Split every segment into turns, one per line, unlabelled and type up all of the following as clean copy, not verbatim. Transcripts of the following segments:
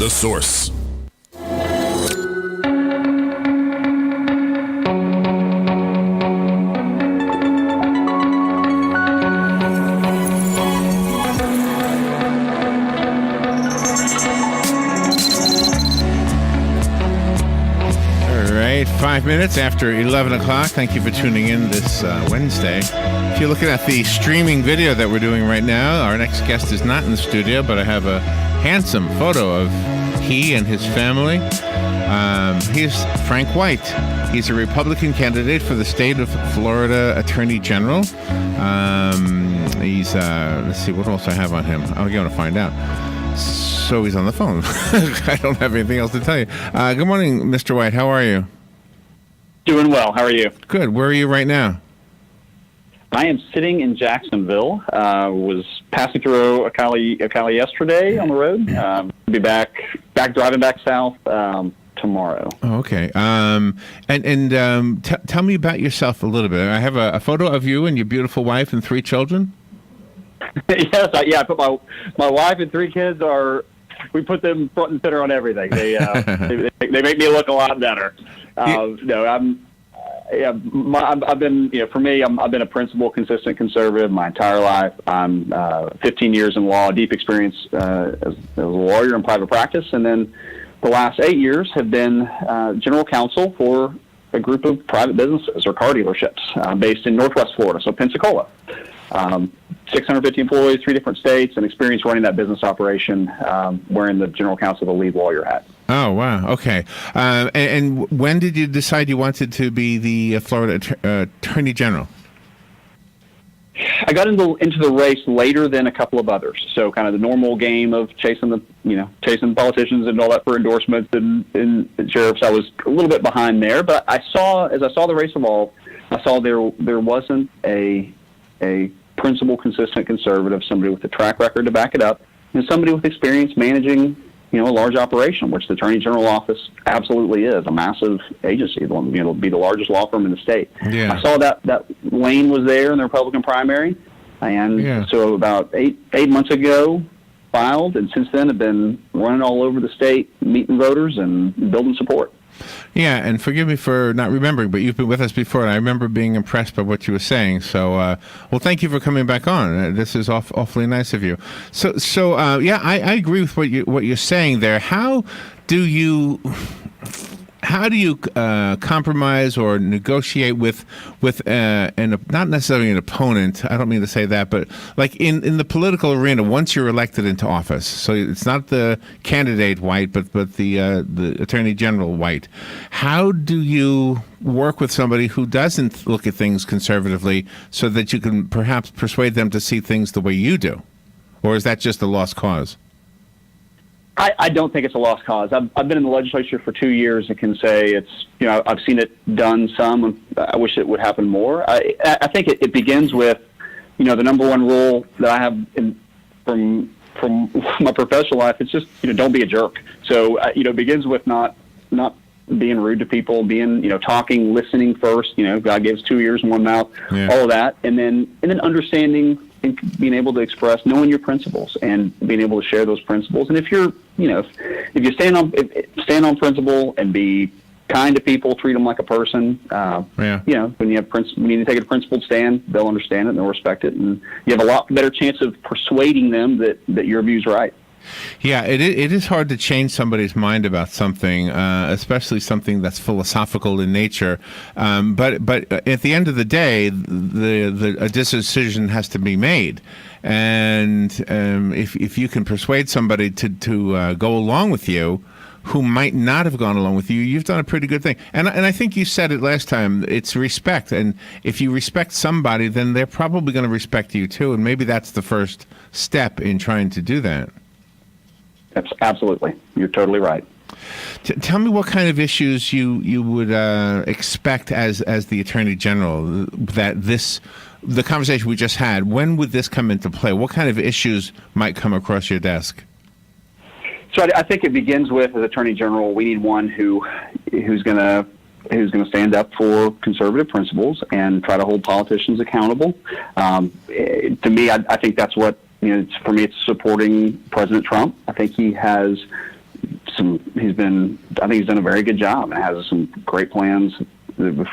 The Source.
All right, 5 minutes after 11 o'clock. Thank you for tuning in this Wednesday. If you're looking at the streaming video that we're doing right now, our next guest is not in the studio, but I have a handsome photo of he and his family. He's Frank White. He's a Republican candidate for the state of Florida Attorney General. Let's see, what else I have on him? I'm going to find out. So he's on the phone. I don't have anything else to tell you. Good morning, Mr. White. How are you?
Doing well. How are you?
Good. Where are you right now?
I am sitting in Jacksonville. Was passing through Ocala yesterday on the road. Be back driving back south tomorrow.
Oh, okay. Tell me about yourself a little bit. I have a photo of you and your beautiful wife and 3 children.
Yes, I put my wife and 3 kids we put them front and center on everything. They they make me look a lot better. I've been, for me, I've been a principled, consistent conservative my entire life. I'm 15 years in law, deep experience as a lawyer in private practice, and then the last 8 years have been general counsel for a group of private businesses or car dealerships based in Northwest Florida, so Pensacola. 650 employees, 3 different states, and experience running that business operation, wearing the general counsel, the lead lawyer hat.
Oh, wow. Okay. And when did you decide you wanted to be the Florida Attorney General?
I got into the race later than a couple of others. So kind of the normal game of chasing politicians and all that for endorsements and sheriffs. I was a little bit behind there, but as I saw the race evolve, I saw there wasn't a principled, consistent conservative, somebody with a track record to back it up, and somebody with experience managing, a large operation, which the Attorney General office absolutely is, a massive agency. It'll be the largest law firm in the state.
Yeah.
I saw that lane was there in the Republican primary, and so about eight months ago, filed, and since then have been running all over the state, meeting voters and building support.
Yeah, and forgive me for not remembering, but you've been with us before, and I remember being impressed by what you were saying. So, well, thank you for coming back on. This is awfully nice of you. So, I agree with what you're saying there. How do you compromise or negotiate with not necessarily an opponent? I don't mean to say that, but like in the political arena, once you're elected into office, so it's not the candidate White, but the Attorney General White. How do you work with somebody who doesn't look at things conservatively, so that you can perhaps persuade them to see things the way you do, or is that just a lost cause?
I don't think it's a lost cause. I've been in the legislature for 2 years and can say it's, I've seen it done some. I wish it would happen more. I think it begins with, the number one rule that I have from my professional life. It's just, don't be a jerk. So, it begins with not being rude to people, being, talking, listening first. God gives 2 ears and 1 mouth, all of that. And then understanding and being able to express, knowing your principles and being able to share those principles. And if you're, if you stand on principle and be kind to people, treat them like a person, when you need to take a principled stand, they'll understand it and they'll respect it. And you have a lot better chance of persuading them that your view's right.
Yeah, it is hard to change somebody's mind about something, especially something that's philosophical in nature. But at the end of the day, a decision has to be made, and if you can persuade somebody to go along with you, who might not have gone along with you, you've done a pretty good thing. And I think you said it last time, it's respect. And if you respect somebody, then they're probably going to respect you too. And maybe that's the first step in trying to do that.
Absolutely. You're totally right.
Tell me what kind of issues you would expect as the Attorney General, the conversation we just had, when would this come into play? What kind of issues might come across your desk?
So I think it begins with, as Attorney General, we need one who's going to stand up for conservative principles and try to hold politicians accountable. To me, I think that's what, for me, it's supporting President Trump. I think he has I think he's done a very good job and has some great plans.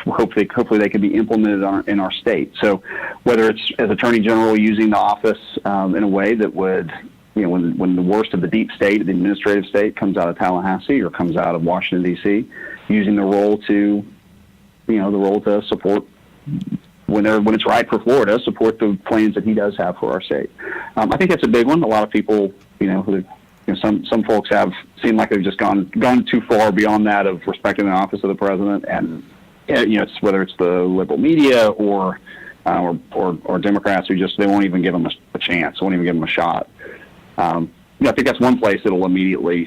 Hopefully they can be implemented in our state. So whether it's as Attorney General using the office in a way that would, when the worst of the deep state, the administrative state, comes out of Tallahassee or comes out of Washington D.C., using the role to support when it's right for Florida, support the plans that he does have for our state. I think that's a big one. A lot of people, some folks have seemed like they've just gone too far beyond that of respecting the office of the president, and it's whether it's the liberal media or Democrats who just they won't even give them a chance, won't even give them a shot. I think that's one place it'll immediately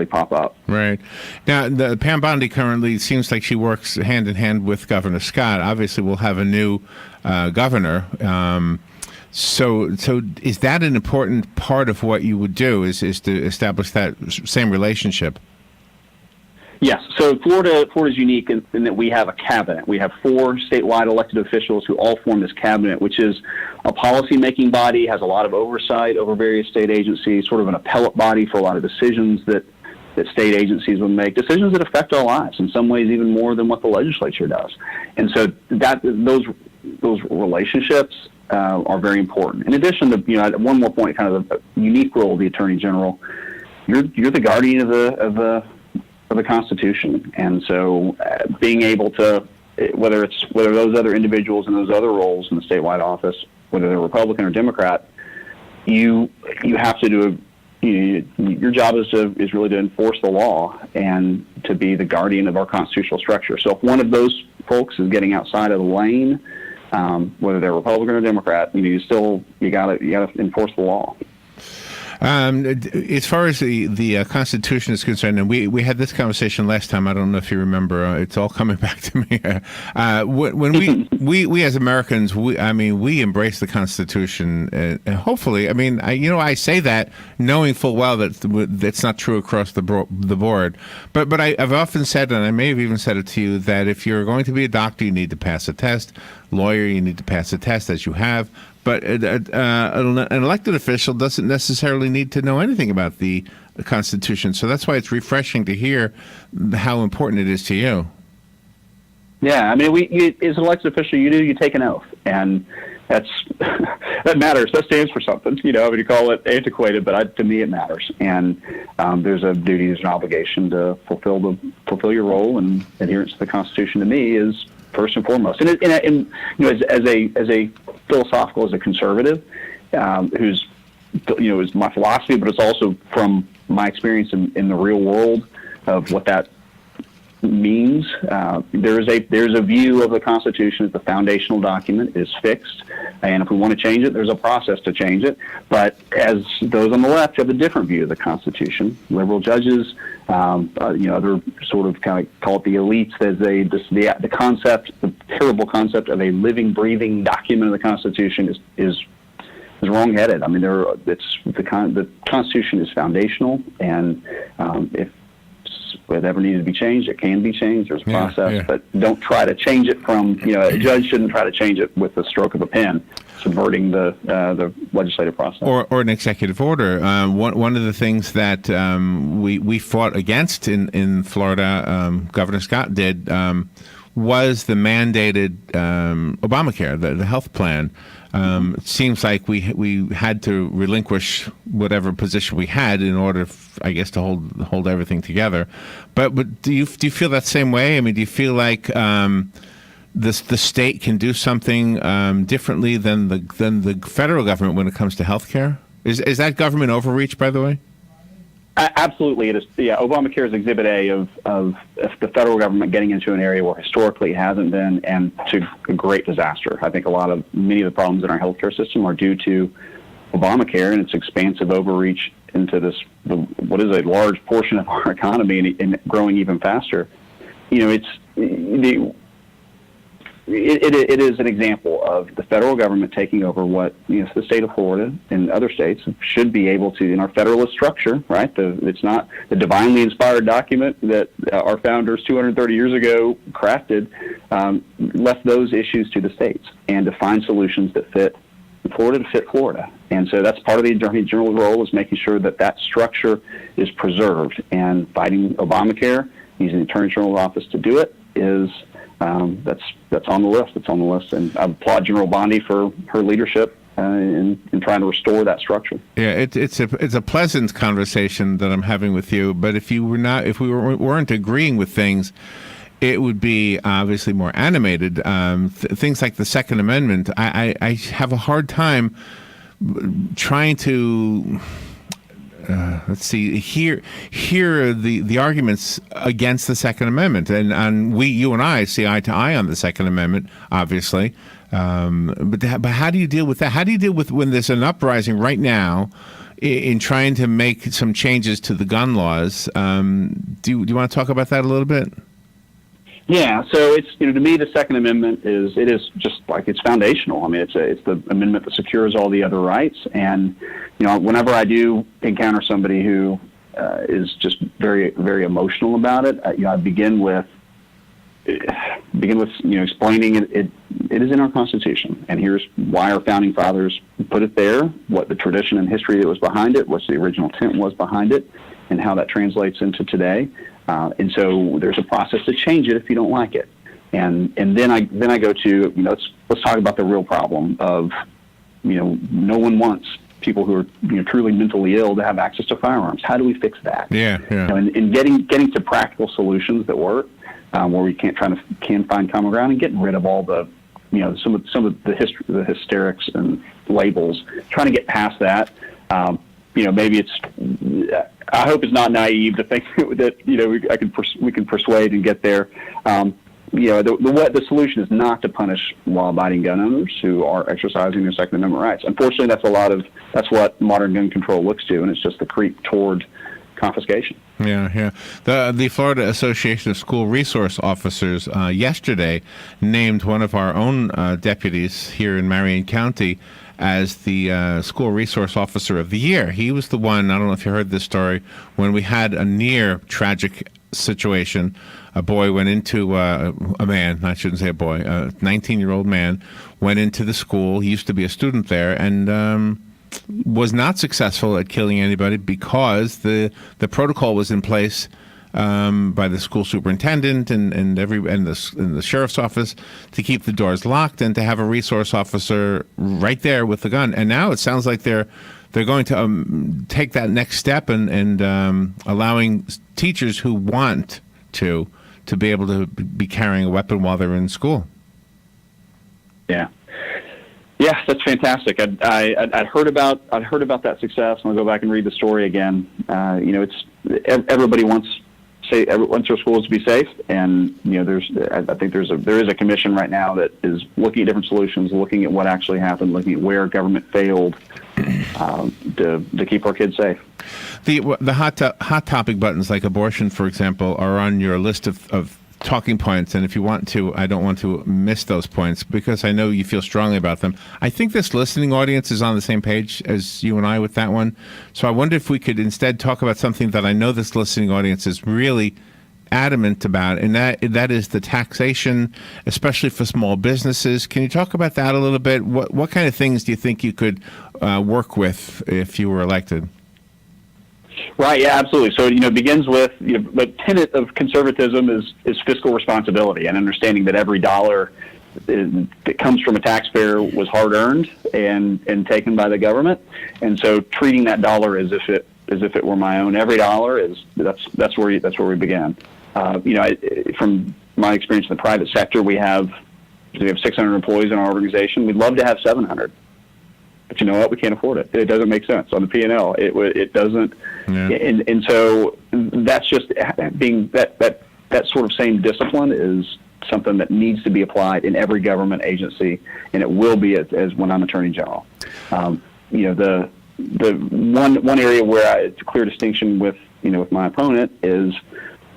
pop up.
Right. Now, Pam Bondi currently seems like she works hand in hand with Governor Scott. Obviously, we'll have a new governor. So is that an important part of what you would do? Is to establish that same relationship?
Yes. So Florida's unique in that we have a cabinet. We have 4 statewide elected officials who all form this cabinet, which is a policy-making body, has a lot of oversight over various state agencies, sort of an appellate body for a lot of decisions that state agencies will make, decisions that affect our lives, in some ways even more than what the legislature does. And so those relationships are very important. In addition to, one more point, kind of the unique role of the Attorney General, you're the guardian of the Constitution, and so being able to, whether those other individuals in those other roles in the statewide office, whether they're Republican or Democrat, you have to do your job is really to enforce the law and to be the guardian of our constitutional structure. So if one of those folks is getting outside of the lane, whether they're Republican or Democrat, you gotta enforce the law.
As far as the Constitution is concerned, and we had this conversation last time. I don't know if you remember. It's all coming back to me. When we as Americans, we embrace the Constitution. And hopefully, I say that knowing full well that that's not true across the board. But I've often said, and I may have even said it to you, that if you're going to be a doctor, you need to pass a test. Lawyer, you need to pass a test, as you have. But an elected official doesn't necessarily need to know anything about the Constitution. So that's why it's refreshing to hear how important it is to you.
Yeah, as an elected official, you take an oath, and that matters. That stands for something. You call it antiquated, but to me it matters. And there's a duty, there's an obligation to fulfill your role, and adherence to the Constitution to me is first and foremost. And as a philosophical, as a conservative, who's is my philosophy, but it's also from my experience in the real world of what that means. There's a view of the Constitution as the foundational document is fixed, and if we want to change it, there's a process to change it. But as those on the left have a different view of the Constitution, liberal judges, other sort of kind of call it the elites, the concept, the terrible concept of a living, breathing document of the Constitution is wrong-headed. The Constitution is foundational, and if it ever needed to be changed, it can be changed. There's a process, but don't try to change it from, a judge shouldn't try to change it with the stroke of a pen, subverting the legislative process.
Or an executive order. One of the things that we fought against in Florida, Governor Scott did, was the mandated Obamacare, the health plan. It seems like we had to relinquish whatever position we had in order, I guess, to hold everything together. But do you feel that same way? Do you feel like the state can do something differently than the federal government when it comes to health care? Is that government overreach, by the way?
Absolutely, it is. Yeah, Obamacare is Exhibit A of the federal government getting into an area where historically it hasn't been, and to a great disaster. I think many of the problems in our healthcare system are due to Obamacare and its expansive overreach into what is a large portion of our economy and growing even faster. It is an example of the federal government taking over what the state of Florida and other states should be able to in our federalist structure, right? It's not the divinely inspired document that our founders 230 years ago crafted, left those issues to the states and to find solutions that fit Florida to fit Florida. And so that's part of the Attorney General's role, is making sure that that structure is preserved. And fighting Obamacare, using the Attorney General's office to do it, is that's on the list. It's on the list. And I applaud General Bondi for her leadership in trying to restore that structure.
Yeah, it's a pleasant conversation that I'm having with you. But if we weren't agreeing with things, it would be obviously more animated. Things like the Second Amendment, I have a hard time trying to hear the arguments against the Second Amendment, and you and I see eye to eye on the Second Amendment, obviously. But how do you deal with that? How do you deal with when there's an uprising right now in trying to make some changes to the gun laws? Do you want to talk about that a little bit?
Yeah, so it's, to me, the Second Amendment is just like, it's foundational. I mean, it's the amendment that secures all the other rights. And whenever I do encounter somebody who is just very, very emotional about it, I begin with explaining it is in our Constitution, and here's why our founding fathers put it there, what the tradition and history that was behind it, what the original intent was behind it, and how that translates into today. And so there's a process to change it if you don't like it. And then I go to, let's talk about the real problem of, no one wants people who are truly mentally ill to have access to firearms. How do we fix that?
Yeah.
And getting to practical solutions that work, where we can find common ground, and getting rid of all the some of the hysterics and labels. Trying to get past that. Maybe I hope it's not naive to think that we can persuade and get there. The solution is not to punish law-abiding gun owners who are exercising their Second Amendment rights. Unfortunately, that's what modern gun control looks to, and it's just the creep toward confiscation.
Yeah. The Florida Association of School Resource Officers yesterday named one of our own deputies here in Marion County as the School Resource Officer of the Year. He was the one, I don't know if you heard this story, when we had a near tragic situation. A boy went into a man, I shouldn't say a boy, a 19-year-old man went into the school. He used to be a student there, and was not successful at killing anybody because the protocol was in place by the school superintendent and the sheriff's office to keep the doors locked and to have a resource officer right there with the gun. And now it sounds like they're going to take that next step and allowing teachers who want to be able to be carrying a weapon while they're in school.
Yeah, that's fantastic. I'd heard about that success, and I'll go back and read the story again. It's everybody wants their schools to be safe, and I think there is a commission right now that is looking at different solutions, looking at what actually happened, looking at where government failed to keep our kids safe.
The hot topic buttons like abortion, for example, are on your list of talking points, and if you want to, I don't want to miss those points because I know you feel strongly about them. I think this listening audience is on the same page as you and I with that one. So I wonder if we could instead talk about something that I know this listening audience is really adamant about, and that is the taxation, especially for small businesses. Can you talk about that a little bit? What kind of things do you think you could work with if you were elected?
Right. Yeah, absolutely. So, it begins with, the tenet of conservatism is fiscal responsibility and understanding that every dollar that comes from a taxpayer was hard earned and taken by the government. And so treating that dollar as if it were my own. Every dollar that's where we began. From my experience in the private sector, we have 600 employees in our organization. We'd love to have 700. But you know what? We can't afford it. It doesn't make sense on the P&L. It doesn't. Yeah. And so that's just being that sort of same discipline is something that needs to be applied in every government agency, and it will be as when I'm Attorney General. The one area where it's a clear distinction with my opponent is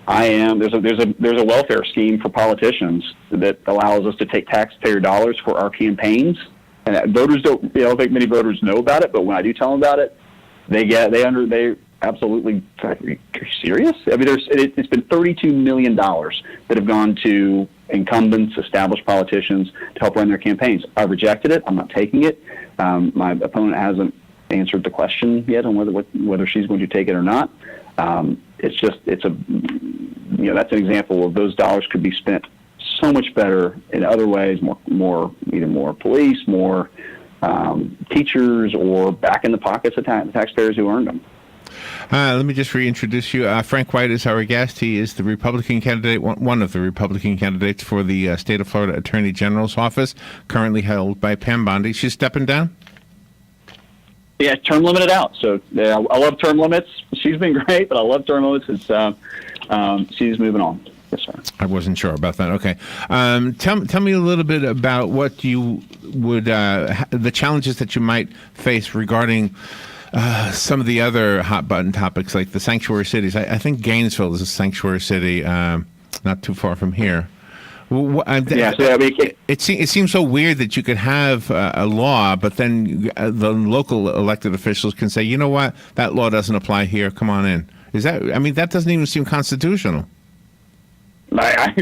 there's a welfare scheme for politicians that allows us to take taxpayer dollars for our campaigns. And voters don't. I don't think many voters know about it. But when I do tell them about it, they absolutely, are you serious? I mean, it's been $32 million that have gone to incumbents, established politicians to help run their campaigns. I rejected it. I'm not taking it. My opponent hasn't answered the question yet on whether she's going to take it or not. That's an example of those dollars could be spent so much better in other ways, either more police, more teachers, or back in the pockets of taxpayers who earned them.
Let me just reintroduce you. Frank White is our guest. He is the Republican candidate, one of the Republican candidates for the state of Florida Attorney General's office, currently held by Pam Bondi. She's stepping down?
Yeah, term limited out. So I love term limits. She's been great, but I love term limits. She's moving on. Yes, sir. I
wasn't sure about that. Okay. Tell me a little bit about what you would, the challenges that you might face regarding some of the other hot button topics, like the sanctuary cities. I think Gainesville is a sanctuary city, not too far from here. It seems so weird that you could have a law, but then the local elected officials can say, you know what, that law doesn't apply here. Come on in. That doesn't even seem constitutional.
I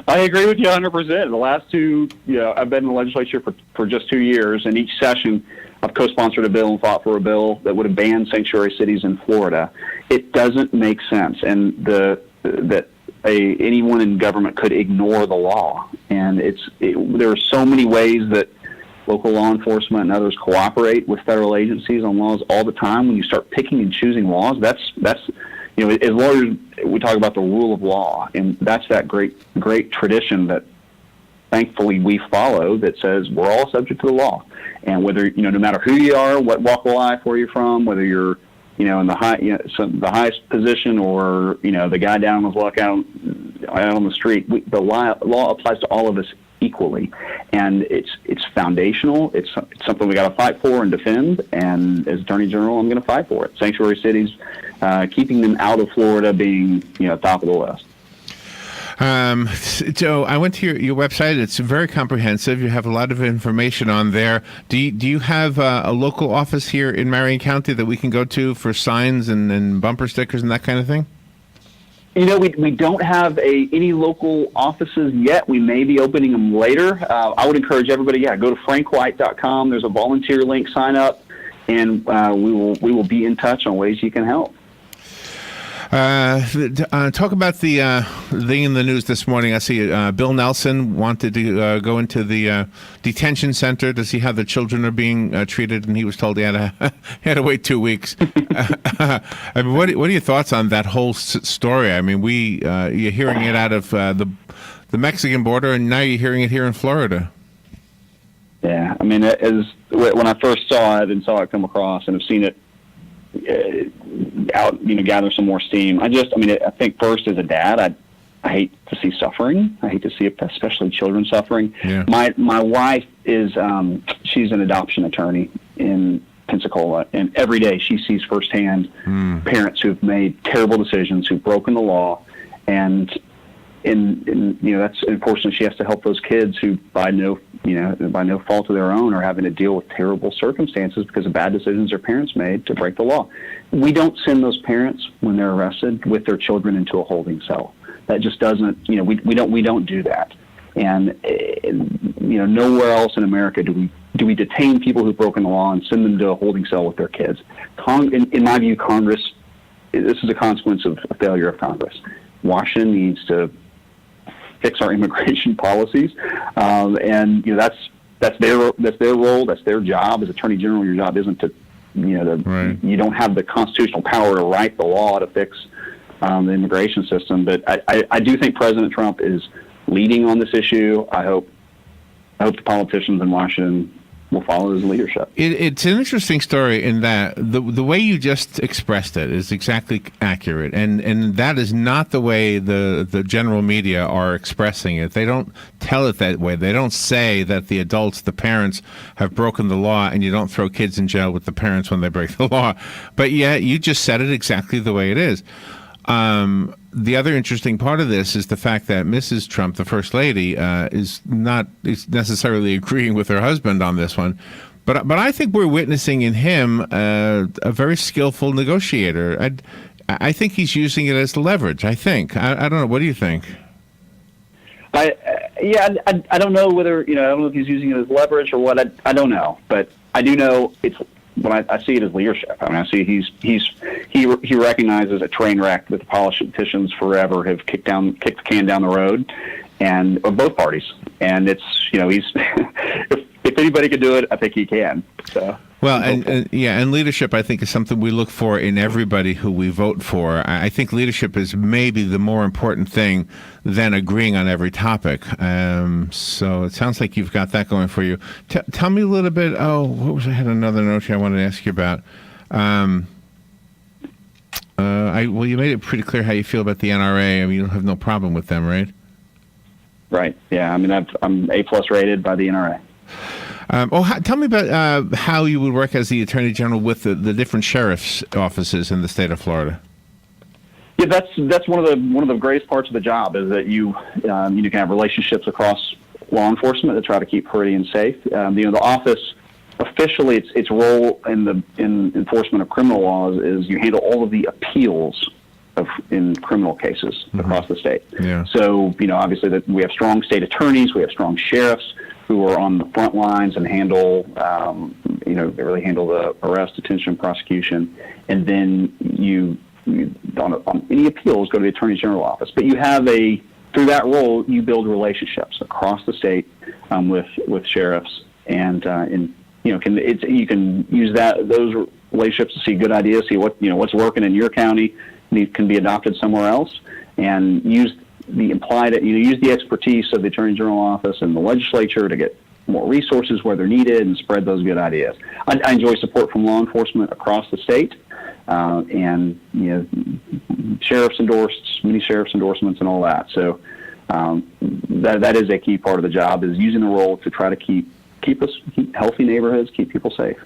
agree with you 100%. The last two, I've been in the legislature for just 2 years, and each session I've co-sponsored a bill and fought for a bill that would have banned sanctuary cities in Florida. It doesn't make sense, and that anyone in government could ignore the law. And there are so many ways that local law enforcement and others cooperate with federal agencies on laws all the time. When you start picking and choosing laws, that's as lawyers, we talk about the rule of law, and that's that great tradition that thankfully we follow, that says we're all subject to the law. And whether, no matter who you are, what walk of life, where you're from, whether you're, in the highest position, or, the guy down on his luck out on the street, the law applies to all of us equally. And it's foundational. It's something we got to fight for and defend. And as Attorney General, I'm going to fight for it. Sanctuary cities, keeping them out of Florida being, top of the list.
So I went to your website. It's very comprehensive. You have a lot of information on there. Do you have a local office here in Marion County that we can go to for signs and bumper stickers and that kind of thing?
We don't have any local offices yet. We may be opening them later. I would encourage everybody, go to frankwhite.com. There's a volunteer link, sign up, and we will be in touch on ways you can help.
Talk about the thing in the news this morning. I see Bill Nelson wanted to go into the detention center to see how the children are being treated, and he was told he had to wait 2 weeks. What are your thoughts on that whole story? You're hearing it out of the Mexican border, and now you're hearing it here in Florida.
Yeah, when I first saw it come across, and have seen it out, gather some more steam. I think first, as a dad, I hate to see suffering. I hate to see especially children suffering.
Yeah.
My wife is she's an adoption attorney in Pensacola, and every day she sees firsthand parents who've made terrible decisions, who've broken the law, and that's unfortunately she has to help those kids who by no fault of their own are having to deal with terrible circumstances because of bad decisions their parents made to break the law. We don't send those parents, when they're arrested, with their children into a holding cell. That just doesn't, we don't do that. And nowhere else in America do we detain people who've broken the law and send them to a holding cell with their kids. In my view, Congress, this is a consequence of a failure of Congress. Washington needs to fix our immigration policies, and that's their role, that's their job as Attorney General. Your job isn't to,
right.
You don't have the constitutional power to write the law to fix the immigration system. But I do think President Trump is leading on this issue. I hope the politicians in Washington will follow his leadership.
It's an interesting story in that the way you just expressed it is exactly accurate, and that is not the way the general media are expressing it. They don't tell it that way. They don't say that the adults, the parents, have broken the law, and you don't throw kids in jail with the parents when they break the law. But yeah, you just said it exactly the way it is. The other interesting part of this is the fact that Mrs. Trump, the First Lady, is not necessarily agreeing with her husband on this one. But I think we're witnessing in him a very skillful negotiator. I think he's using it as leverage. I don't know. What do you think?
I don't know whether I don't know if he's using it as leverage or what. I don't know, but I do know it's when I see it as leadership. I mean, I see he recognizes a train wreck that the politicians forever have kicked the can down the road, and of both parties. And it's he's if anybody could do it, I think he can. So.
Well, and leadership, I think, is something we look for in everybody who we vote for. I think leadership is maybe the more important thing than agreeing on every topic. So it sounds like you've got that going for you. Tell me a little bit. Oh, what was I had another note here I wanted to ask you about. Well, you made it pretty clear how you feel about the NRA. I mean, you don't have no problem with them, right?
Right. Yeah. I mean, I'm A+ rated by the NRA.
Tell me about how you would work as the Attorney General with the different sheriff's offices in the state of Florida.
Yeah, that's one of the greatest parts of the job is that you can have relationships across law enforcement to try to keep Floridians safe. The office officially its role in enforcement of criminal laws is you handle all of the appeals in criminal cases across the state. Yeah. So obviously that we have strong state attorneys, we have strong sheriffs who are on the front lines and handle, they really handle the arrest, detention, prosecution, and then on any appeals go to the Attorney General office. But you have through that role, you build relationships across the state with sheriffs, and you can use those relationships to see good ideas, see what's working in your county, can be adopted somewhere else, and use the expertise of the Attorney General office and the legislature to get more resources where they're needed and spread those good ideas. I enjoy support from law enforcement across the state, and sheriffs many sheriffs endorsements and all that. So that is a key part of the job, is using the role to try to keep healthy neighborhoods, keep people safe.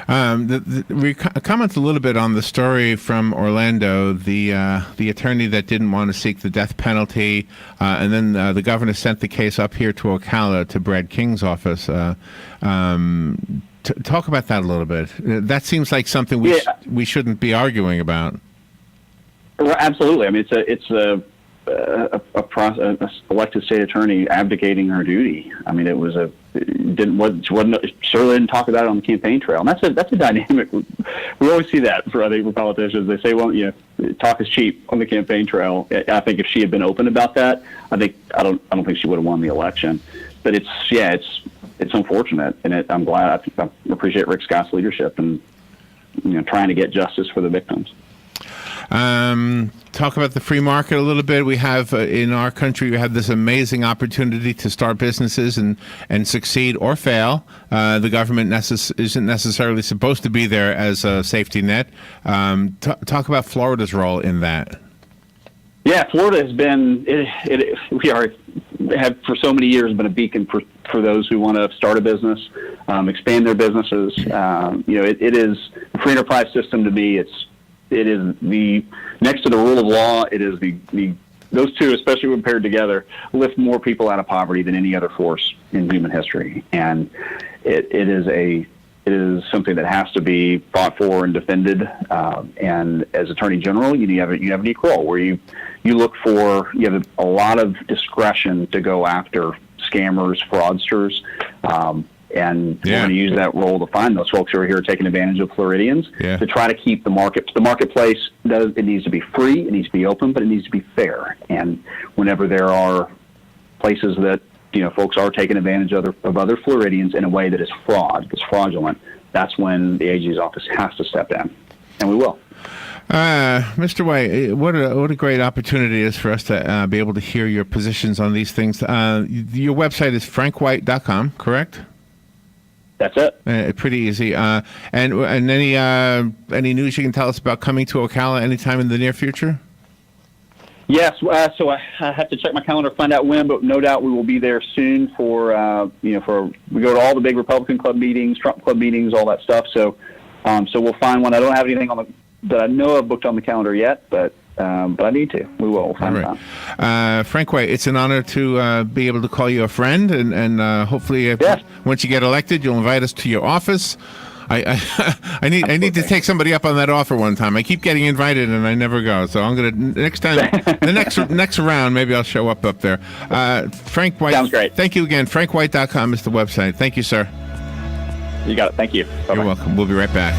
Comment a little bit on the story from Orlando, the attorney that didn't want to seek the death penalty, and then the governor sent the case up here to Ocala to Brad King's office. Talk about that a little bit. That seems like something we shouldn't be arguing about.
Well, absolutely. I mean, it's a elected state attorney abdicating her duty. I mean, certainly didn't talk about it on the campaign trail, and that's a dynamic. We always see that for politicians. They say, well, talk is cheap on the campaign trail. I think if she had been open about that, I don't think she would have won the election. But it's unfortunate, and I'm glad. I appreciate Rick Scott's leadership and trying to get justice for the victims.
Talk about the free market a little bit. We have in our country, we have this amazing opportunity to start businesses and succeed or fail. The government isn't necessarily supposed to be there as a safety net. Talk about Florida's role in that.
Yeah, Florida has been. We have for so many years been a beacon for those who want to start a business, expand their businesses. It is the free enterprise system to me. It is the next to the rule of law. It is those two, especially when paired together, lift more people out of poverty than any other force in human history. And it is something that has to be fought for and defended. And as Attorney General, you have a unique role where you have a lot of discretion to go after scammers, fraudsters. And we're going to use that role to find those folks who are here taking advantage of Floridians to try to keep the marketplace. It needs to be free, it needs to be open, but it needs to be fair. And whenever there are places that folks are taking advantage of other Floridians in a way that is fraudulent, that's when the AG's office has to step in, and we will.
Mr. White, what a great opportunity it is for us to be able to hear your positions on these things. Your website is frankwhite.com, correct?
That's it.
Pretty easy. And any news you can tell us about coming to Ocala anytime in the near future?
Yes. So I have to check my calendar to find out when, but no doubt we will be there soon for we go to all the big Republican club meetings, Trump club meetings, all that stuff. So we'll find one. I don't have anything that I know of booked on the calendar yet, but but I need to. We will. We'll find
All
time.
right. Frank White, it's an honor to be able to call you a friend, and hopefully
Yes.
once you get elected, you'll invite us to your office. I need to take somebody up on that offer one time. I keep getting invited and I never go. So I'm gonna next time, the next round, maybe I'll show up there. Frank White.
Sounds great.
Thank you again. FrankWhite.com is the website. Thank you, sir.
You got it. Thank you. Bye-bye.
You're welcome. We'll be right back.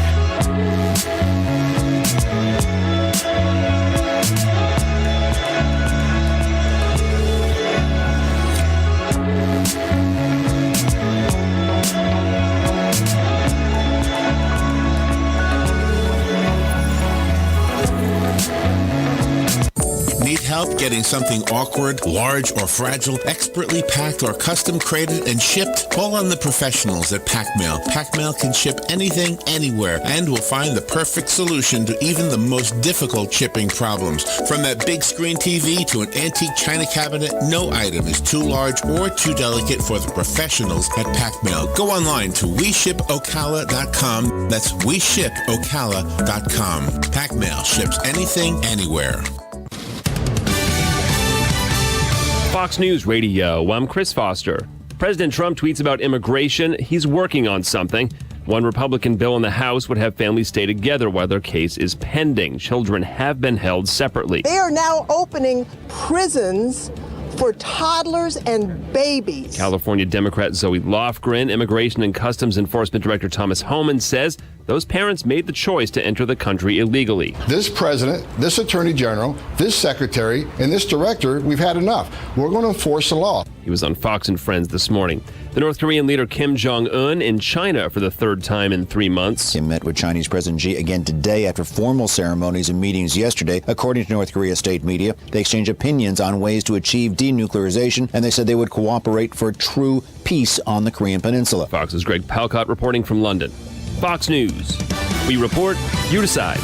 Need help getting something awkward, large, or fragile, expertly packed or custom created and shipped? Call on the professionals at PackMail. PackMail can ship anything, anywhere, and will find the perfect solution to even the most difficult shipping problems. From that big screen TV to an antique china cabinet, no item is too large or too delicate for the professionals at PackMail. Go online to WeShipOcala.com. That's WeShipOcala.com. PackMail ships anything, anywhere.
Fox News Radio, I'm Chris Foster. President Trump tweets about immigration. He's working on something. One Republican bill in the House would have families stay together while their case is pending. Children have been held separately.
They are now opening prisons for toddlers and babies.
California Democrat Zoe Lofgren, Immigration and Customs Enforcement Director Thomas Homan says those parents made the choice to enter the country illegally.
This president, this attorney general, this secretary, and this director, we've had enough. We're going to enforce the law.
He was on Fox and Friends this morning. The North Korean leader Kim Jong-un in China for the third time in 3 months.
Kim met with Chinese President Xi again today after formal ceremonies and meetings yesterday. According to North Korea state media, they exchanged opinions on ways to achieve denuclearization, and they said they would cooperate for true peace on the Korean peninsula.
Fox's Greg Palcott reporting from London. Fox News. We report, you decide.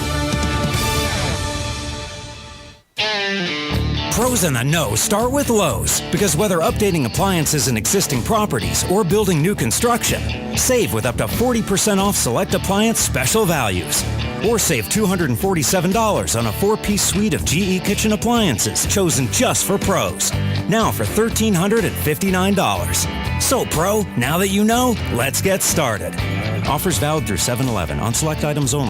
Pros and the no start with Lowe's, because whether updating appliances in existing properties or building new construction, save with up to 40% off select appliance special values. Or save $247 on a 4-piece suite of GE kitchen appliances chosen just for pros. Now for $1,359. So Pro, now that you know, let's get started. Offers valid through 7/11 on select items only.